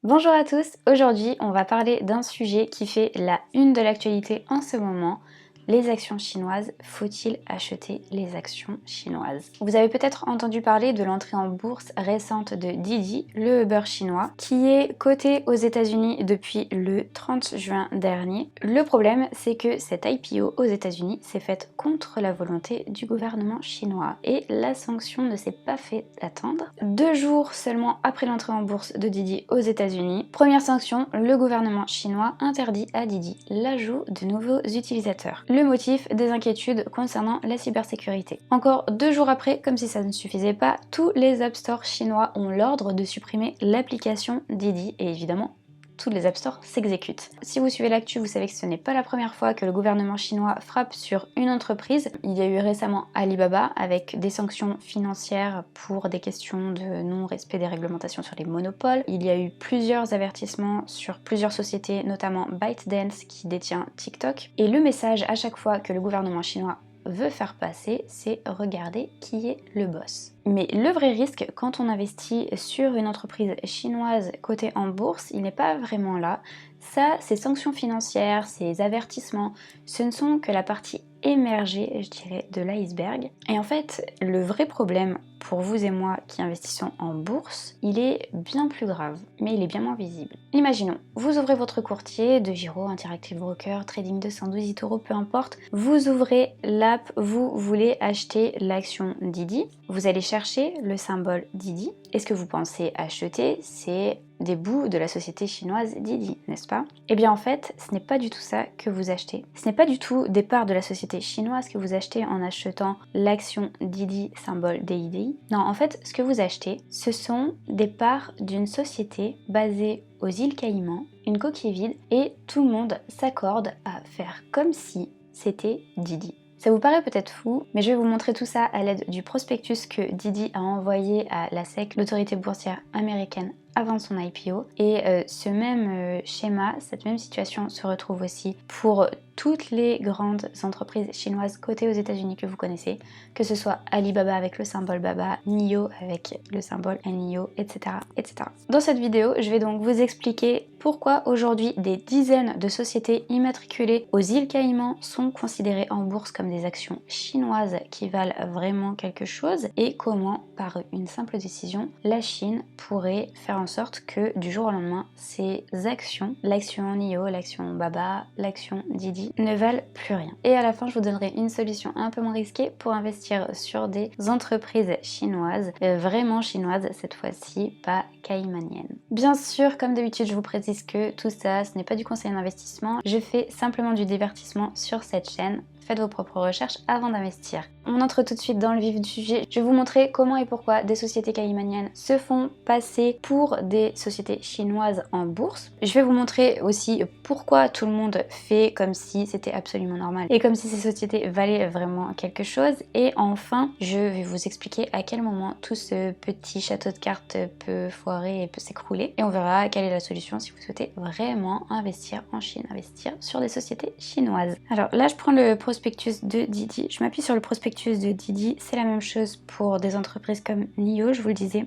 Bonjour à tous, aujourd'hui on va parler d'un sujet qui fait la une de l'actualité en ce moment, les actions chinoises. Faut-il acheter les actions chinoises? Vous avez peut-être entendu parler de l'entrée en bourse récente de Didi, le Uber chinois, qui est coté aux États-Unis depuis le 30 juin dernier. Le problème, c'est que cette IPO aux États-Unis s'est faite contre la volonté du gouvernement chinois et la sanction ne s'est pas fait attendre. 2 jours seulement après l'entrée en bourse de Didi aux États-Unis, première sanction, le gouvernement chinois interdit à Didi l'ajout de nouveaux utilisateurs. Le motif, des inquiétudes concernant la cybersécurité. Encore 2 jours après, comme si ça ne suffisait pas, tous les App Store chinois ont l'ordre de supprimer l'application Didi et évidemment tous les App Store s'exécutent. Si vous suivez l'actu, vous savez que ce n'est pas la première fois que le gouvernement chinois frappe sur une entreprise. Il y a eu récemment Alibaba avec des sanctions financières pour des questions de non-respect des réglementations sur les monopoles. Il y a eu plusieurs avertissements sur plusieurs sociétés, notamment ByteDance qui détient TikTok. Et le message à chaque fois que le gouvernement chinois veut faire passer, c'est regarder qui est le boss. Mais le vrai risque quand on investit sur une entreprise chinoise cotée en bourse, il n'est pas vraiment là. Ça, ces sanctions financières, ces avertissements, ce ne sont que la partie émergée, je dirais, de l'iceberg. Et en fait, le vrai problème pour vous et moi qui investissons en bourse, il est bien plus grave, mais il est bien moins visible. Imaginons, vous ouvrez votre courtier de Giro, Interactive Broker, Trading 212, eToro, peu importe. Vous ouvrez l'app, vous voulez acheter l'action Didi. Vous allez chercher le symbole Didi. Et ce que vous pensez acheter, c'est des bouts de la société chinoise Didi, n'est-ce pas? Eh bien en fait, ce n'est pas du tout ça que vous achetez. Ce n'est pas du tout des parts de la société chinoise que vous achetez en achetant l'action Didi, symbole DIDI. Non, en fait, ce que vous achetez, ce sont des parts d'une société basée aux îles Caïmans, une coquille vide, et tout le monde s'accorde à faire comme si c'était Didi. Ça vous paraît peut-être fou, mais je vais vous montrer tout ça à l'aide du prospectus que Didi a envoyé à la SEC, l'autorité boursière américaine, avant son IPO. Et ce même schéma, cette même situation se retrouve aussi pour toutes les grandes entreprises chinoises cotées aux États-Unis que vous connaissez, que ce soit Alibaba avec le symbole Baba, NIO avec le symbole NIO, etc., etc. Dans cette vidéo, je vais donc vous expliquer pourquoi aujourd'hui des dizaines de sociétés immatriculées aux îles Caïmans sont considérées en bourse comme des actions chinoises qui valent vraiment quelque chose et comment, par une simple décision, la Chine pourrait faire en sorte que du jour au lendemain, ces actions, l'action NIO, l'action Baba, l'action Didi, ne valent plus rien. Et à la fin, je vous donnerai une solution un peu moins risquée pour investir sur des entreprises chinoises, vraiment chinoises cette fois-ci, pas caïmaniennes. Bien sûr, comme d'habitude, je vous précise que tout ça, ce n'est pas du conseil d'investissement. Je fais simplement du divertissement sur cette chaîne. Faites vos propres recherches avant d'investir. On entre tout de suite dans le vif du sujet. Je vais vous montrer comment et pourquoi des sociétés caïmaniennes se font passer pour des sociétés chinoises en bourse. Je vais vous montrer aussi pourquoi tout le monde fait comme si c'était absolument normal et comme si ces sociétés valaient vraiment quelque chose. Et enfin, je vais vous expliquer à quel moment tout ce petit château de cartes peut foirer et peut s'écrouler. Et on verra quelle est la solution si vous souhaitez vraiment investir en Chine, investir sur des sociétés chinoises. Alors là, je prends le prospectus de Didi. Je m'appuie sur le prospectus de Didi. C'est la même chose pour des entreprises comme NIO, je vous le disais.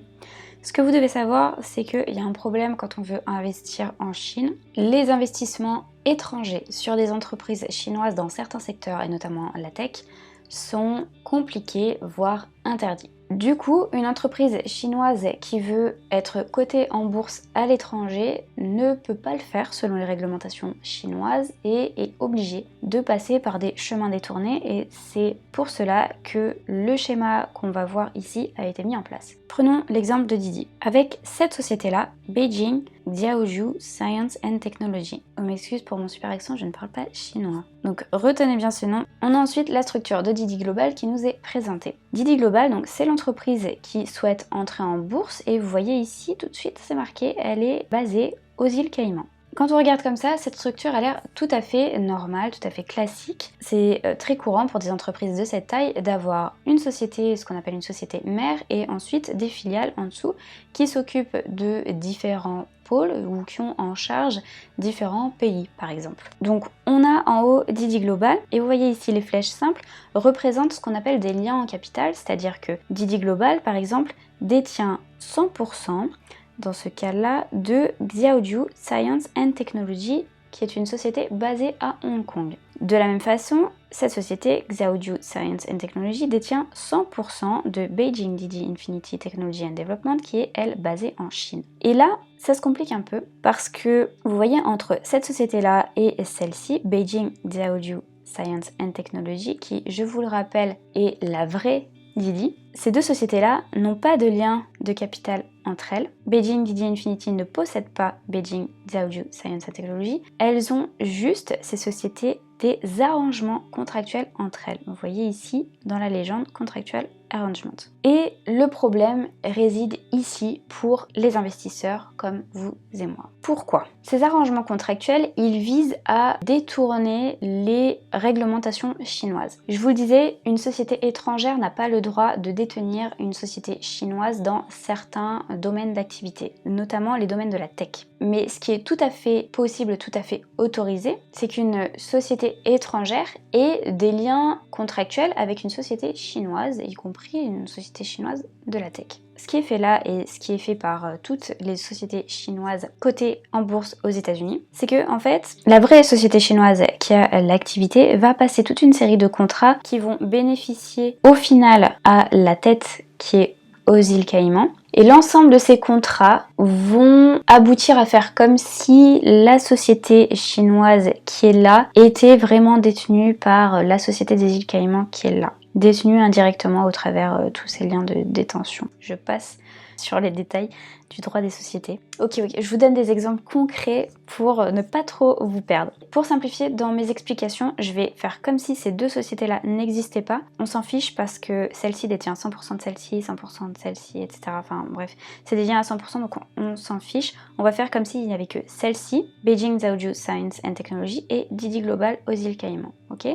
Ce que vous devez savoir, c'est qu'il y a un problème quand on veut investir en Chine. Les investissements étrangers sur des entreprises chinoises dans certains secteurs, et notamment la tech, sont compliqués, voire interdits. Du coup, une entreprise chinoise qui veut être cotée en bourse à l'étranger ne peut pas le faire selon les réglementations chinoises et est obligée de passer par des chemins détournés et c'est pour cela que le schéma qu'on va voir ici a été mis en place. Prenons l'exemple de Didi. Avec cette société-là, Beijing Diaoju Science and Technology. On m'excuse pour mon super accent, je ne parle pas chinois. Donc retenez bien ce nom. On a ensuite la structure de Didi Global qui nous est présentée. Didi Global, donc c'est l'entreprise qui souhaite entrer en bourse et vous voyez ici tout de suite c'est marqué, elle est basée aux îles Caïmans. Quand on regarde comme ça, cette structure a l'air tout à fait normale, tout à fait classique. C'est très courant pour des entreprises de cette taille d'avoir une société, ce qu'on appelle une société mère, et ensuite des filiales en dessous qui s'occupent de différents pôles ou qui ont en charge différents pays par exemple. Donc on a en haut Didi Global et vous voyez ici les flèches simples représentent ce qu'on appelle des liens en capital, c'est-à-dire que Didi Global par exemple détient 100% dans ce cas-là, de Xiaoju Science and Technology, qui est une société basée à Hong Kong. De la même façon, cette société, Xiaoju Science and Technology, détient 100% de Beijing Didi Infinity Technology and Development, qui est, elle, basée en Chine. Et là, ça se complique un peu, parce que vous voyez, entre cette société-là et celle-ci, Beijing Xiaoju Science and Technology, qui, je vous le rappelle, est la vraie Didi, ces deux sociétés-là n'ont pas de lien de capital entre elles. Beijing Didi Infinity ne possède pas Beijing Xiaoju Science and Technology. Elles ont juste, ces sociétés, des arrangements contractuels entre elles. Vous voyez ici, dans la légende, contractual arrangement. Et le problème réside ici pour les investisseurs comme vous et moi. Pourquoi? Ces arrangements contractuels, ils visent à détourner les réglementations chinoises. Je vous le disais, une société étrangère n'a pas le droit de détenir une société chinoise dans certains domaines d'activité, notamment les domaines de la tech. Mais ce qui est tout à fait possible, tout à fait autorisé, c'est qu'une société étrangère ait des liens contractuels avec une société chinoise, y compris une société chinoise de la tech. Ce qui est fait là et ce qui est fait par toutes les sociétés chinoises cotées en bourse aux États-Unis, c'est que en fait, la vraie société chinoise qui a l'activité va passer toute une série de contrats qui vont bénéficier au final à la tête qui est aux îles Caïmans. Et l'ensemble de ces contrats vont aboutir à faire comme si la société chinoise qui est là était vraiment détenue par la société des îles Caïmans qui est là, détenue indirectement au travers tous ces liens de détention. Je passe sur les détails du droit des sociétés. Ok, je vous donne des exemples concrets pour ne pas trop vous perdre. Pour simplifier, dans mes explications, je vais faire comme si ces deux sociétés-là n'existaient pas. On s'en fiche parce que celle-ci détient 100% de celle-ci, 100% de celle-ci, etc. Enfin bref, c'est des liens à 100%, donc on s'en fiche. On va faire comme s'il n'y avait que celle-ci, Beijing Xiaoju Science and Technology, et Didi Global aux îles Caïmans. Ok.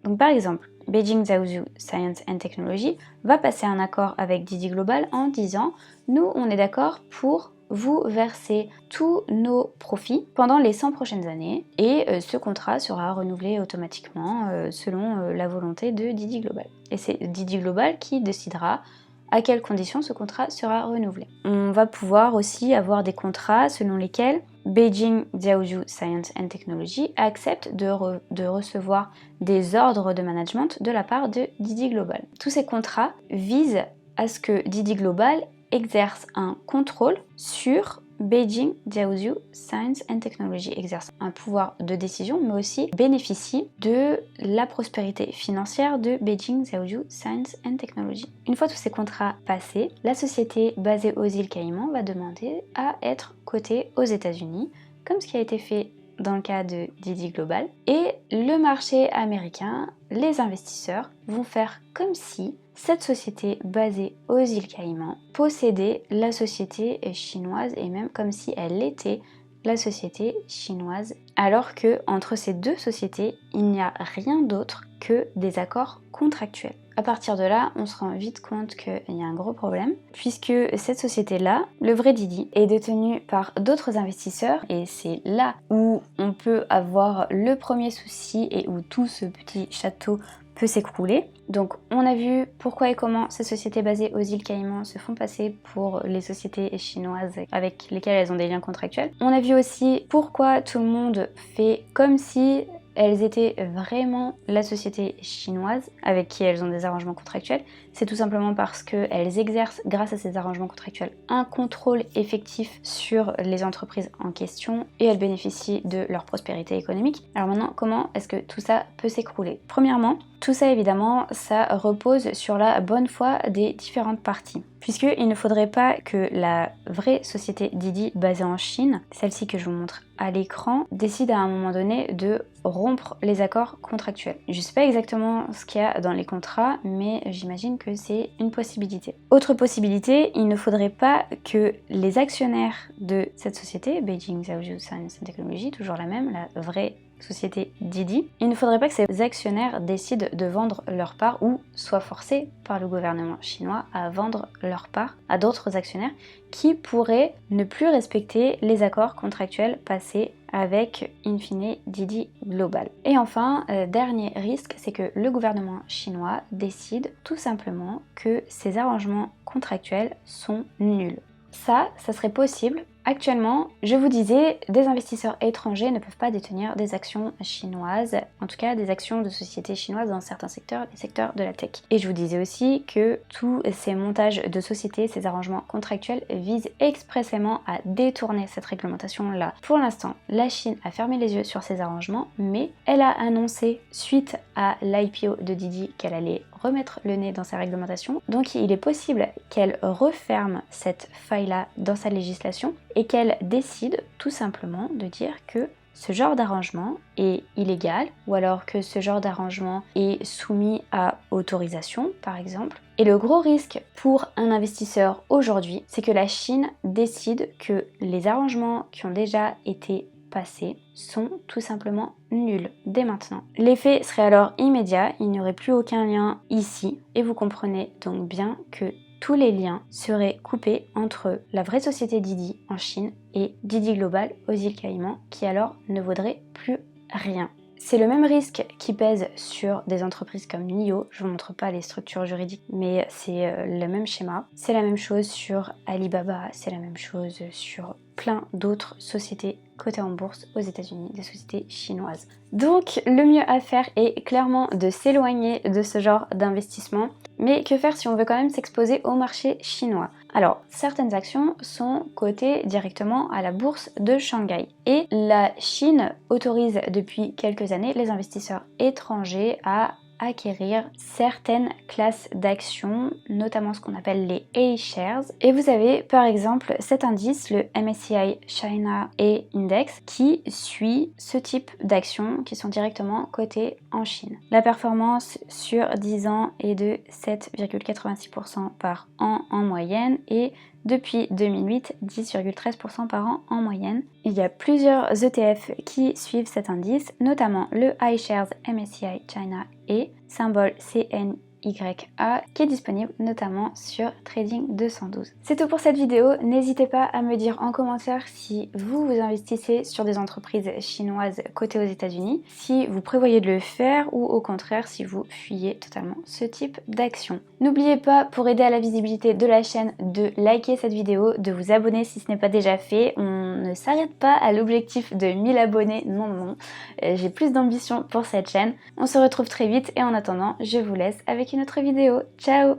Donc par exemple, Beijing Xiaoju Science and Technology va passer un accord avec Didi Global en disant « Nous, on est d'accord pour vous verser tous nos profits pendant les 100 prochaines années et ce contrat sera renouvelé automatiquement selon la volonté de Didi Global. » Et c'est Didi Global qui décidera à quelles conditions ce contrat sera renouvelé. On va pouvoir aussi avoir des contrats selon lesquels Beijing Xiaoju Science and Technology accepte de recevoir des ordres de management de la part de Didi Global. Tous ces contrats visent à ce que Didi Global exerce un contrôle sur Beijing Xiaoju Science and Technology, exerce un pouvoir de décision, mais aussi bénéficie de la prospérité financière de Beijing Xiaoju Science and Technology. Une fois tous ces contrats passés, la société basée aux îles Caïmans va demander à être cotée aux États-Unis, comme ce qui a été fait dans le cas de Didi Global. Et le marché américain, les investisseurs vont faire comme si cette société basée aux îles Caïmans possédait la société chinoise et même comme si elle était la société chinoise, alors que entre ces deux sociétés, il n'y a rien d'autre que des accords contractuels. À partir de là, on se rend vite compte qu'il y a un gros problème, puisque cette société-là, le vrai Didi, est détenue par d'autres investisseurs, et c'est là où on peut avoir le premier souci et où tout ce petit château peut s'écrouler. Donc on a vu pourquoi et comment ces sociétés basées aux îles Caïmans se font passer pour les sociétés chinoises avec lesquelles elles ont des liens contractuels. On a vu aussi pourquoi tout le monde fait comme si elles étaient vraiment la société chinoise avec qui elles ont des arrangements contractuels. C'est tout simplement parce qu'elles exercent, grâce à ces arrangements contractuels, un contrôle effectif sur les entreprises en question et elles bénéficient de leur prospérité économique. Alors maintenant, comment est-ce que tout ça peut s'écrouler? Premièrement, tout ça évidemment, ça repose sur la bonne foi des différentes parties. Puisqu'il ne faudrait pas que la vraie société Didi basée en Chine, celle-ci que je vous montre à l'écran, décide à un moment donné de rompre les accords contractuels. Je ne sais pas exactement ce qu'il y a dans les contrats, mais j'imagine que c'est une possibilité. Autre possibilité, il ne faudrait pas que les actionnaires de cette société, Beijing Xiaoju Science and Technology, toujours la même, la vraie société Didi, il ne faudrait pas que ces actionnaires décident de vendre leur part ou soient forcés par le gouvernement chinois à vendre leur part à d'autres actionnaires qui pourraient ne plus respecter les accords contractuels passés avec in fine Didi Global. Et enfin, dernier risque, c'est que le gouvernement chinois décide tout simplement que ces arrangements contractuels sont nuls. ça serait possible. Actuellement, je vous disais, des investisseurs étrangers ne peuvent pas détenir des actions chinoises, en tout cas des actions de sociétés chinoises dans certains secteurs, les secteurs de la tech. Et je vous disais aussi que tous ces montages de sociétés, ces arrangements contractuels visent expressément à détourner cette réglementation-là. Pour l'instant, la Chine a fermé les yeux sur ces arrangements, mais elle a annoncé, suite à l'IPO de Didi, qu'elle allait remettre le nez dans sa réglementation. Donc il est possible qu'elle referme cette faille-là dans sa législation et qu'elle décide tout simplement de dire que ce genre d'arrangement est illégal ou alors que ce genre d'arrangement est soumis à autorisation par exemple. Et le gros risque pour un investisseur aujourd'hui, c'est que la Chine décide que les arrangements qui ont déjà été passés sont tout simplement nuls dès maintenant. L'effet serait alors immédiat, il n'y aurait plus aucun lien ici et vous comprenez donc bien que tous les liens seraient coupés entre la vraie société Didi en Chine et Didi Global aux îles Caïmans qui alors ne vaudrait plus rien. C'est le même risque qui pèse sur des entreprises comme NIO, je vous montre pas les structures juridiques mais c'est le même schéma. C'est la même chose sur Alibaba, c'est la même chose sur plein d'autres sociétés cotées en bourse aux États-Unis, des sociétés chinoises. Donc le mieux à faire est clairement de s'éloigner de ce genre d'investissement. Mais que faire si on veut quand même s'exposer au marché chinois? Alors, certaines actions sont cotées directement à la bourse de Shanghai. Et la Chine autorise depuis quelques années les investisseurs étrangers à acquérir certaines classes d'actions, notamment ce qu'on appelle les A-shares. Et vous avez par exemple cet indice, le MSCI China A Index, qui suit ce type d'actions qui sont directement cotées en Chine. La performance sur 10 ans est de 7,86% par an en moyenne et depuis 2008, 10,13% par an en moyenne. Il y a plusieurs ETF qui suivent cet indice, notamment le iShares MSCI China A, symbole CNYA, qui est disponible notamment sur Trading 212. C'est tout pour cette vidéo. N'hésitez pas à me dire en commentaire si vous investissez sur des entreprises chinoises cotées aux États-Unis, si vous prévoyez de le faire ou au contraire si vous fuyez totalement ce type d'action. N'oubliez pas, pour aider à la visibilité de la chaîne, de liker cette vidéo, de vous abonner si ce n'est pas déjà fait. On ne s'arrête pas à l'objectif de 1000 abonnés, non. J'ai plus d'ambition pour cette chaîne. On se retrouve très vite et en attendant, je vous laisse avec une autre vidéo. Ciao!